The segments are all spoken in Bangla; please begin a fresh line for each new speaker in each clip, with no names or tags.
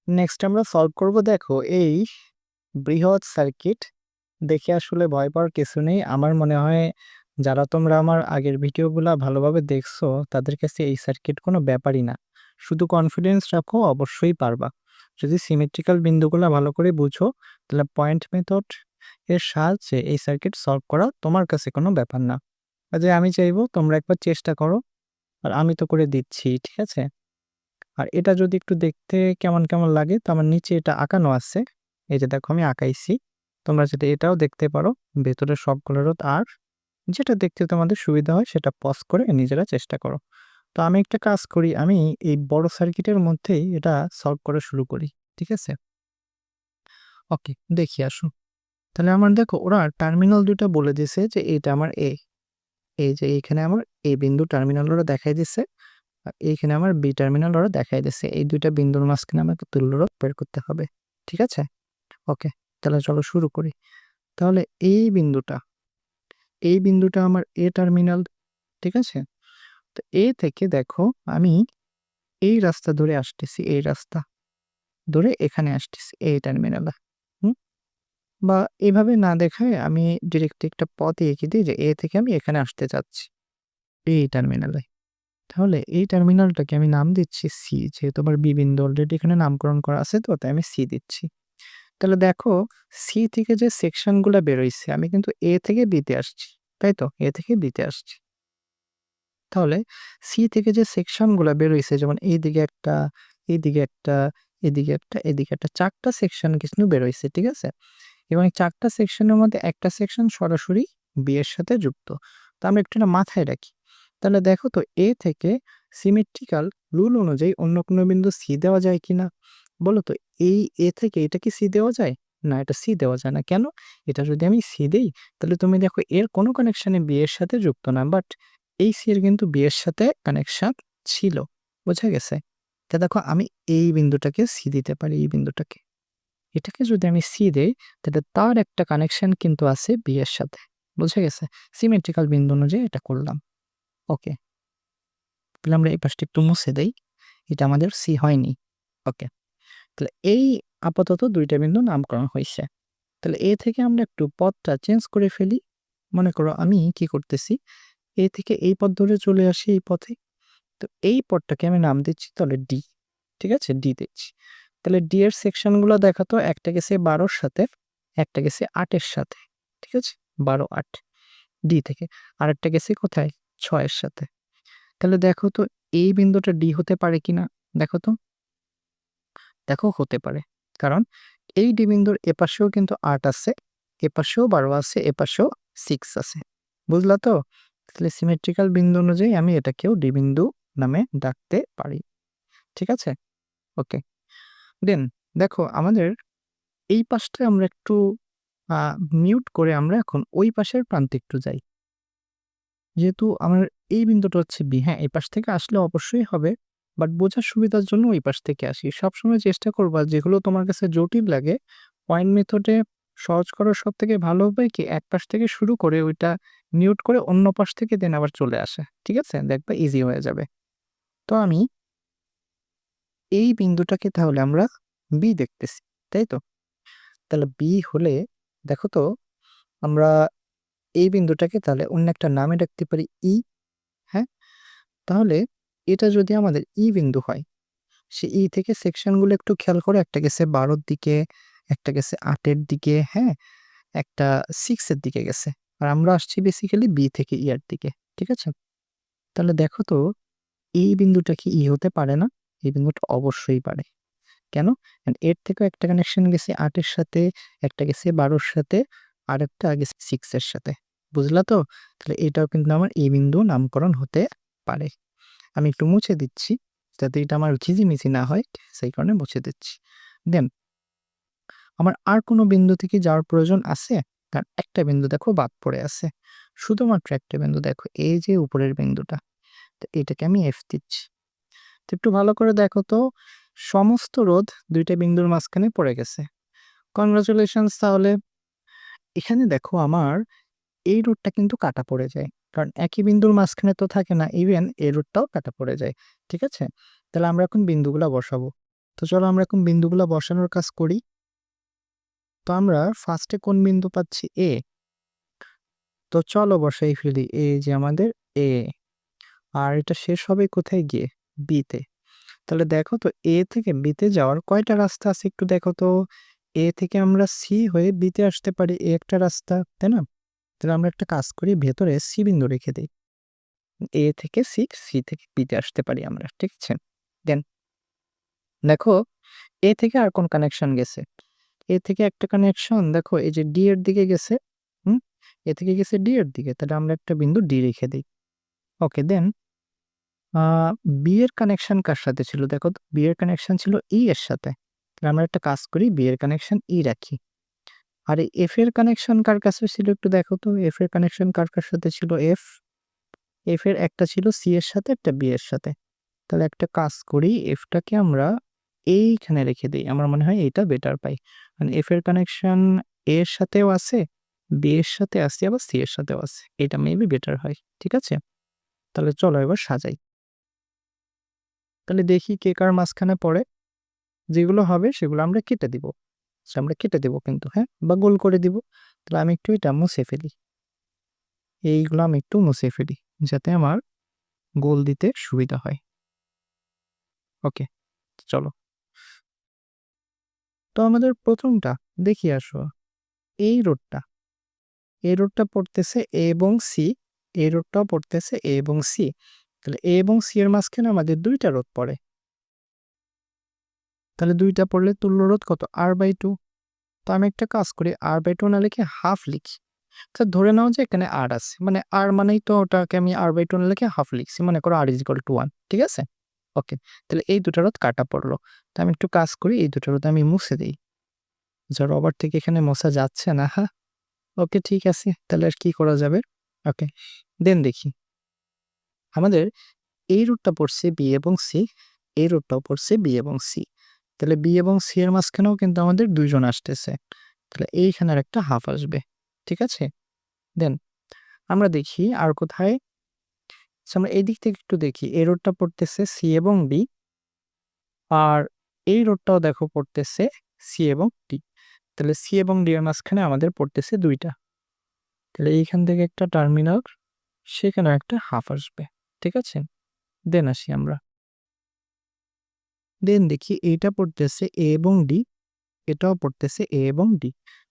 নেক্সট আমরা সলভ করব। দেখো এই বৃহৎ সার্কিট দেখে আসলে ভয় পাওয়ার কিছু নেই। আমার মনে হয় যারা তোমরা আমার আগের ভিডিওগুলা ভালোভাবে দেখছো তাদের কাছে এই সার্কিট কোনো ব্যাপারই না। শুধু কনফিডেন্স রাখো, অবশ্যই পারবা। যদি সিমেট্রিক্যাল বিন্দুগুলা ভালো করে বুঝো তাহলে পয়েন্ট মেথড এর সাহায্যে এই সার্কিট সলভ করা তোমার কাছে কোনো ব্যাপার না। কাজে আমি চাইবো তোমরা একবার চেষ্টা করো, আর আমি তো করে দিচ্ছি, ঠিক আছে? আর এটা যদি একটু দেখতে কেমন কেমন লাগে, তো আমার নিচে এটা আঁকানো আছে। এই যে দেখো আমি আঁকাইছি, তোমরা যদি এটাও দেখতে পারো ভেতরে সবগুলো রোধ, আর যেটা দেখতে তোমাদের সুবিধা হয় সেটা পজ করে নিজেরা চেষ্টা করো। তো আমি একটা কাজ করি, আমি এই বড় সার্কিটের মধ্যেই এটা সলভ করা শুরু করি, ঠিক আছে? ওকে, দেখি আসো। তাহলে আমার দেখো ওরা টার্মিনাল দুটো বলে দিছে যে এটা আমার এ, এই যে এইখানে আমার এ বিন্দু টার্মিনাল ওরা দেখাই দিছে, আর এইখানে আমার বি টার্মিনাল ওরা দেখাই দিছে। এই দুইটা বিন্দুর মাঝখানে আমাকে তুল্যরোধ বের করতে হবে, ঠিক আছে? ওকে, তাহলে চলো শুরু করি। তাহলে এই বিন্দুটা আমার এ টার্মিনাল, ঠিক আছে? তো এ থেকে দেখো আমি এই রাস্তা ধরে আসতেছি, এই রাস্তা ধরে এখানে আসতেছি এই টার্মিনালে। হুম, বা এভাবে না দেখায় আমি ডিরেক্ট একটা পথ এঁকে দিই যে এ থেকে আমি এখানে আসতে চাচ্ছি এই টার্মিনালে। তাহলে এই টার্মিনালটাকে আমি নাম দিচ্ছি সি, যেহেতু আমার বি বিন্দু অলরেডি এখানে নামকরণ করা আছে, তো তাই আমি সি দিচ্ছি। তাহলে দেখো সি থেকে যে সেকশনগুলো বেরোইছে আমি কিন্তু এ থেকে বিতে আসছি, তাই তো? এ থেকে বিতে আসছি। তাহলে সি থেকে যে সেকশনগুলো বেরোইছে, যেমন এইদিকে একটা, এইদিকে একটা, এদিকে একটা, এদিকে একটা, 4টা সেকশন কিন্তু বেরোইছে, ঠিক আছে? এবং এই 4টা সেকশনের মধ্যে একটা সেকশন সরাসরি বি এর সাথে যুক্ত। তো আমরা একটু না মাথায় রাখি। তাহলে দেখো তো এ থেকে সিমেট্রিক্যাল রুল অনুযায়ী অন্য কোনো বিন্দু সি দেওয়া যায় কিনা বলো তো? এই এ থেকে এটা কি সি দেওয়া যায়? না, এটা সি দেওয়া যায় না। কেন? এটা যদি আমি সি দেই তাহলে তুমি দেখো এর কোনো কানেকশনে বি এর সাথে যুক্ত না, বাট এই সি এর কিন্তু বি এর সাথে কানেকশন ছিল। বোঝা গেছে? তা দেখো আমি এই বিন্দুটাকে সি দিতে পারি, এই বিন্দুটাকে, এটাকে যদি আমি সি দেই তাহলে তার একটা কানেকশন কিন্তু আছে বি এর সাথে। বুঝা গেছে? সিমেট্রিক্যাল বিন্দু অনুযায়ী এটা করলাম। ওকে, তাহলে আমরা এই পাশটা একটু মুছে দেই, এটা আমাদের সি হয়নি। ওকে, তাহলে এই আপাতত দুইটা বিন্দু নামকরণ হয়েছে। তাহলে এ থেকে আমরা একটু পথটা চেঞ্জ করে ফেলি। মনে করো আমি কি করতেছি, এ থেকে এই পথ ধরে চলে আসি এই পথে। তো এই পথটাকে আমি নাম দিচ্ছি তাহলে ডি, ঠিক আছে? ডি দিচ্ছি। তাহলে ডি এর সেকশনগুলো দেখাতো, একটা গেছে 12-র সাথে, একটা গেছে 8-এর সাথে, ঠিক আছে? 12, 8 ডি থেকে, আরেকটা গেছে কোথায়? 6-এর সাথে। তাহলে দেখো তো এই বিন্দুটা ডি হতে পারে কিনা? দেখো তো, দেখো হতে পারে। কারণ এই ডি বিন্দুর এপাশেও কিন্তু 8 আছে, এপাশেও 12 আছে, এপাশেও 6 আছে। বুঝলা তো? তাহলে সিমেট্রিক্যাল বিন্দু অনুযায়ী আমি এটাকেও ডি বিন্দু নামে ডাকতে পারি, ঠিক আছে? ওকে, দেন দেখো আমাদের এই পাশটা আমরা একটু মিউট করে আমরা এখন ওই পাশের প্রান্তে একটু যাই। যেহেতু আমার এই বিন্দুটা হচ্ছে বি, হ্যাঁ, এই পাশ থেকে আসলে অবশ্যই হবে, বাট বোঝার সুবিধার জন্য ওই পাশ থেকে আসি। সবসময় চেষ্টা করবা যেগুলো তোমার কাছে জটিল লাগে পয়েন্ট মেথডে সহজ করার সব থেকে ভালো উপায় কি, এক পাশ থেকে শুরু করে ওইটা মিউট করে অন্য পাশ থেকে দেন আবার চলে আসে, ঠিক আছে? দেখবা ইজি হয়ে যাবে। তো আমি এই বিন্দুটাকে তাহলে আমরা বি দেখতেছি, তাই তো? তাহলে বি হলে দেখো তো আমরা এই বিন্দুটাকে তাহলে অন্য একটা নামে ডাকতে পারি ই। হ্যাঁ, তাহলে এটা যদি আমাদের ই বিন্দু হয়, সে ই থেকে সেকশনগুলো একটু খেয়াল করে, একটা গেছে 12-র দিকে, একটা গেছে 8-এর দিকে, হ্যাঁ, একটা 6-এর দিকে গেছে। আর আমরা আসছি বেসিক্যালি বি থেকে ই এর দিকে, ঠিক আছে? তাহলে দেখো তো এই বিন্দুটা কি ই হতে পারে না? এই বিন্দুটা অবশ্যই পারে। কেন? কারণ এর থেকেও একটা কানেকশন গেছে 8-এর সাথে, একটা গেছে 12-র সাথে, আরেকটা গেছে 6-এর সাথে। বুঝলা তো? তাহলে এটাও কিন্তু আমার এই বিন্দু নামকরণ হতে পারে। আমি একটু মুছে দিচ্ছি যাতে এটা আমার ঝিঝিমিঝি না হয়, সেই কারণে মুছে দিচ্ছি। দেন আমার আর কোনো বিন্দুতে কি যাওয়ার প্রয়োজন আছে? কারণ একটা বিন্দু দেখো বাদ পড়ে আছে। শুধুমাত্র একটা বিন্দু দেখো, এই যে উপরের বিন্দুটা। তো এটাকে আমি এফ দিচ্ছি। তো একটু ভালো করে দেখো তো, সমস্ত রোধ 2টা বিন্দুর মাঝখানে পড়ে গেছে। কনগ্রাচুলেশনস তাহলে। এখানে দেখো আমার এই রোধটা কিন্তু কাটা পড়ে যায়। কারণ একই বিন্দুর মাঝখানে তো থাকে না, ইভেন এই রোধটাও কাটা পড়ে যায়। ঠিক আছে? তাহলে আমরা এখন বিন্দুগুলা বসাবো। তো চলো আমরা এখন বিন্দুগুলো বসানোর কাজ করি। তো আমরা ফার্স্টে কোন বিন্দু পাচ্ছি? এ। তো চলো বসাই ফেলি। এই যে আমাদের এ। আর এটা শেষ হবে কোথায় গিয়ে? বিতে। তাহলে দেখো তো এ থেকে বিতে যাওয়ার কয়টা রাস্তা আছে একটু দেখো তো। এ থেকে আমরা সি হয়ে বিতে আসতে পারি, এ একটা রাস্তা, তাই না? তাহলে আমরা একটা কাজ করি, ভেতরে সি বিন্দু রেখে দিই। এ থেকে সি, সি থেকে বিতে আসতে পারি আমরা, ঠিক আছে? দেন দেখো এ থেকে আর কোন কানেকশন গেছে? এ থেকে একটা কানেকশন দেখো এই যে ডি এর দিকে গেছে। হুম, এ থেকে গেছে ডি এর দিকে, তাহলে আমরা একটা বিন্দু ডি রেখে দিই। ওকে, দেন বি এর কানেকশন কার সাথে ছিল দেখো তো। বি এর কানেকশন ছিল ই এর সাথে, তাহলে আমরা একটা কাজ করি, বি এর কানেকশন ই রাখি। আর এই এফ এর কানেকশন কার কাছে ছিল একটু দেখো তো। এফ এর কানেকশন কার কার সাথে ছিল? এফ। এফ এর একটা ছিল সি এর সাথে, একটা বি এর সাথে। তাহলে একটা কাজ করি, এফটাকে আমরা এইখানে রেখে দিই। আমার মনে হয় এটা বেটার পাই। মানে এফ এর কানেকশন এ এর সাথেও আছে, বি এর সাথে আছে, আবার সি এর সাথেও আছে। এটা মেবি বেটার হয়, ঠিক আছে? তাহলে চলো এবার সাজাই। তাহলে দেখি কে কার মাঝখানে পড়ে। যেগুলো হবে সেগুলো আমরা কেটে দিব। আচ্ছা, আমরা কেটে দিব কিন্তু, হ্যাঁ, বা গোল করে দিব। তাহলে আমি একটু এটা মুছে ফেলি। এইগুলো আমি একটু মুছে ফেলি যাতে আমার গোল দিতে সুবিধা হয়। ওকে, চলো। তো আমাদের প্রথমটা দেখি আসো। এই রোডটা, এই রোডটা পড়তেছে এ এবং সি, এই রোডটাও পড়তেছে এ এবং সি। তাহলে এ এবং সি এর মাঝখানে আমাদের দুইটা রোধ পড়ে। তাহলে দুইটা পড়লে তুল্য রোধ কত? R/2। তো আমি একটা কাজ করি, R/2 না লিখে হাফ লিখি। তো ধরে নাও যে এখানে আর আছে, মানে আর মানেই তো ওটাকে আমি R/2 না লিখে হাফ লিখছি, মনে করো R=1, ঠিক আছে? ওকে, তাহলে এই দুটা রোধ কাটা পড়লো। তো আমি একটু কাজ করি, এই দুটা রোধ আমি মুছে দিই। যা রবার থেকে এখানে মোছা যাচ্ছে না, হ্যাঁ। ওকে, ঠিক আছে, তাহলে আর কি করা যাবে? ওকে, দেন দেখি আমাদের এই রুটটা পড়ছে বি এবং সি, এই রুটটাও পড়ছে বি এবং সি। তাহলে বি এবং সি এর মাঝখানেও কিন্তু আমাদের দুইজন আসতেছে। তাহলে এইখানের একটা হাফ আসবে, ঠিক আছে? দেন আমরা দেখি আর কোথায়। আচ্ছা, আমরা এই দিক থেকে একটু দেখি। এই রোডটা পড়তেছে সি এবং ডি, আর এই রোডটাও দেখো পড়তেছে সি এবং ডি। তাহলে সি এবং ডি এর মাঝখানে আমাদের পড়তেছে দুইটা। তাহলে এইখান থেকে একটা টার্মিনাল, সেখানেও একটা হাফ আসবে, ঠিক আছে? দেন আসি আমরা। দেন দেখি এইটা পড়তেছে এ এবং ডি, এটাও পড়তেছে এ এবং ডি।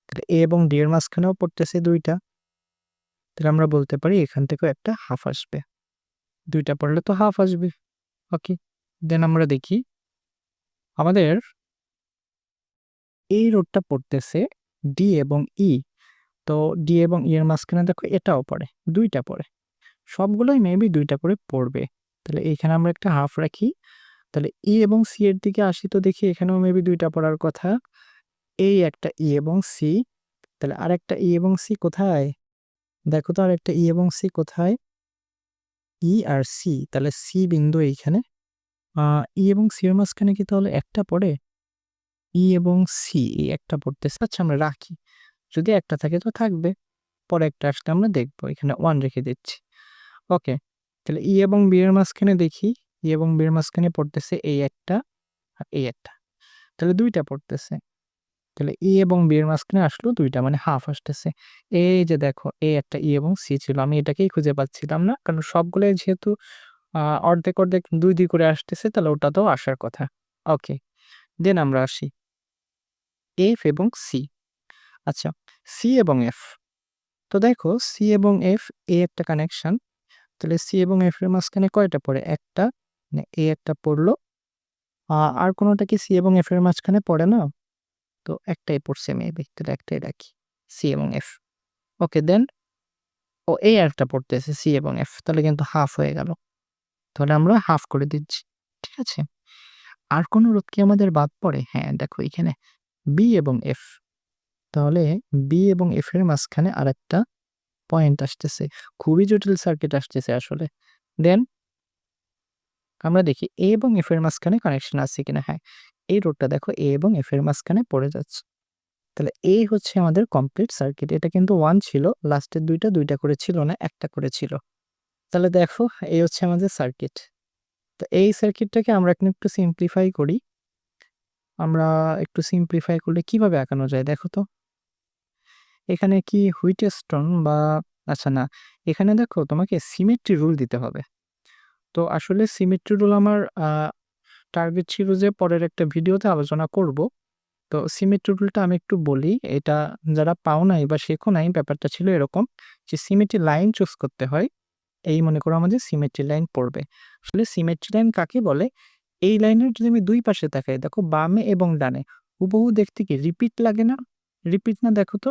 তাহলে এ এবং ডি এর মাঝখানেও পড়তেছে দুইটা। তাহলে আমরা বলতে পারি এখান থেকেও একটা হাফ আসবে। দুইটা পড়লে তো হাফ আসবে। ওকে, দেন আমরা দেখি আমাদের এই রোডটা পড়তেছে ডি এবং ই। তো ডি এবং ই এর মাঝখানে দেখো এটাও পড়ে, দুইটা পড়ে। সবগুলোই মেবি দুইটা করে পড়বে। তাহলে এইখানে আমরা একটা হাফ রাখি। তাহলে ই এবং সি এর দিকে আসি, তো দেখি এখানেও মেবি দুইটা পড়ার কথা। এই একটা ই এবং সি। তাহলে আরেকটা ই এবং সি কোথায়? দেখো তো আরেকটা ই এবং সি কোথায়? ই আর সি, তাহলে সি বিন্দু এইখানে। ই এবং সি এর মাঝখানে কি তাহলে একটা পড়ে? ই এবং সি এই একটা পড়তেছে। আচ্ছা, আমরা রাখি। যদি একটা থাকে তো থাকবে, পরে একটা আসলে আমরা দেখবো। এখানে 1 রেখে দিচ্ছি। ওকে, তাহলে ই এবং বি এর মাঝখানে দেখি। ই এবং বি এর মাঝখানে পড়তেছে এই একটা আর এই একটা। তাহলে দুইটা পড়তেছে। তাহলে ই এবং বি এর মাঝখানে আসলো দুইটা, মানে হাফ আসতেছে। এই যে দেখো, এ একটা ই এবং সি ছিল, আমি এটাকেই খুঁজে পাচ্ছিলাম না, কারণ সবগুলোই যেহেতু অর্ধেক অর্ধেক 2 করে আসতেছে, তাহলে ওটাতেও আসার কথা। ওকে, দেন আমরা আসি এফ এবং সি। আচ্ছা, সি এবং এফ। তো দেখো সি এবং এফ, এ একটা কানেকশন। তাহলে সি এবং এফ এর মাঝখানে কয়টা পড়ে? একটা, মানে এ একটা পড়লো। আর কোনোটা কি সি এবং এফ এর মাঝখানে পড়ে না? তো একটাই পড়ছে মেবি, তাহলে একটাই রাখি, সি এবং এফ। ওকে, দেন এই আরেকটা পড়তেছে সি এবং এফ, তাহলে কিন্তু হাফ হয়ে গেল। তাহলে আমরা হাফ করে দিচ্ছি, ঠিক আছে? আর কোন রোধ কি আমাদের বাদ পড়ে? হ্যাঁ, দেখো এখানে বি এবং এফ। তাহলে বি এবং এফ এর মাঝখানে আরেকটা পয়েন্ট আসতেছে। খুবই জটিল সার্কিট আসতেছে আসলে। দেন আমরা দেখি এ এবং এফ এর মাঝখানে কানেকশন আছে কিনা। হ্যাঁ, এই রোডটা দেখো এ এবং এফ এর মাঝখানে পড়ে যাচ্ছে। তাহলে এই হচ্ছে আমাদের কমপ্লিট সার্কিট। এটা কিন্তু 1 ছিল, লাস্টের দুইটা করে ছিল না, একটা করে ছিল। তাহলে দেখো এই হচ্ছে আমাদের সার্কিট। তো এই সার্কিটটাকে আমরা এখন একটু সিম্পলিফাই করি। আমরা একটু সিম্পলিফাই করলে কিভাবে আঁকানো যায় দেখো তো? এখানে কি হুইটস্টোন বা আচ্ছা না, এখানে দেখো তোমাকে সিমেট্রি রুল দিতে হবে। তো আসলে সিমেট্রি রুল আমার টার্গেট ছিল যে পরের একটা ভিডিওতে আলোচনা করব। তো সিমেট্রি রুলটা আমি একটু বলি। এটা যারা পাও নাই বা শেখো নাই, ব্যাপারটা ছিল এরকম যে সিমেট্রি লাইন চুজ করতে হয়। এই মনে করো আমাদের সিমেট্রি লাইন পড়বে। আসলে সিমেট্রি লাইন কাকে বলে? এই লাইনের যদি আমি ২ পাশে তাকাই, দেখো বামে এবং ডানে হুবহু দেখতে কি রিপিট লাগে না? রিপিট না দেখো তো?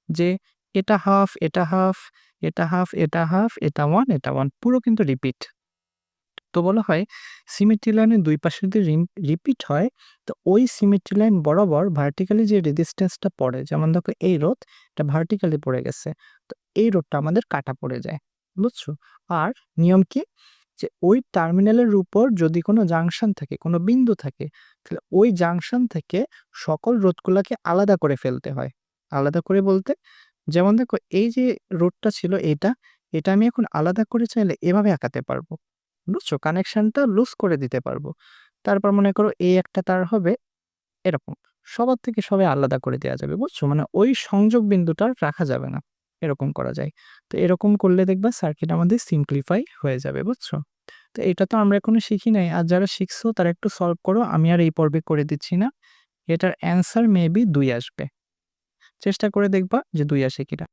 যে এটা হাফ, এটা হাফ, এটা হাফ, এটা হাফ, এটা 1, এটা 1 পুরো কিন্তু রিপিট। তো বলা হয় সিমেট্রি লাইনের ২ পাশে যদি রিপিট হয়, তো ওই সিমেট্রি লাইন বরাবর ভার্টিক্যালি যে রেজিস্ট্যান্সটা পড়ে, যেমন দেখো এই রোধ এটা ভার্টিক্যালি পড়ে গেছে। তো এই রোধটা আমাদের কাটা পড়ে যায়। বুঝছো? আর নিয়ম কি? যে ওই টার্মিনালের উপর যদি কোনো জাংশন থাকে, কোনো বিন্দু থাকে, তাহলে ওই জাংশন থেকে সকল রোধগুলাকে আলাদা করে ফেলতে হয়। আলাদা করে বলতে, যেমন দেখো এই যে রোধটা ছিল এটা আমি এখন আলাদা করে চাইলে এভাবে আঁকাতে পারবো। বুঝছো? কানেকশনটা লুজ করে দিতে পারবো। তারপর মনে করো এই একটা তার হবে এরকম। সবার থেকে সবাই আলাদা করে দেয়া যাবে। বুঝছো? মানে ওই সংযোগ বিন্দুটা আর রাখা যাবে না। এরকম করা যায়। তো এরকম করলে দেখবা সার্কিট আমাদের সিম্পলিফাই হয়ে যাবে। বুঝছো? তো এটা তো আমরা এখনো শিখি নাই। আর যারা শিখছো তারা একটু সলভ করো। আমি আর এই পর্বে করে দিচ্ছি না। এটার অ্যান্সার মেবি ২ আসবে। চেষ্টা করে দেখবা যে ২ আসে কিনা।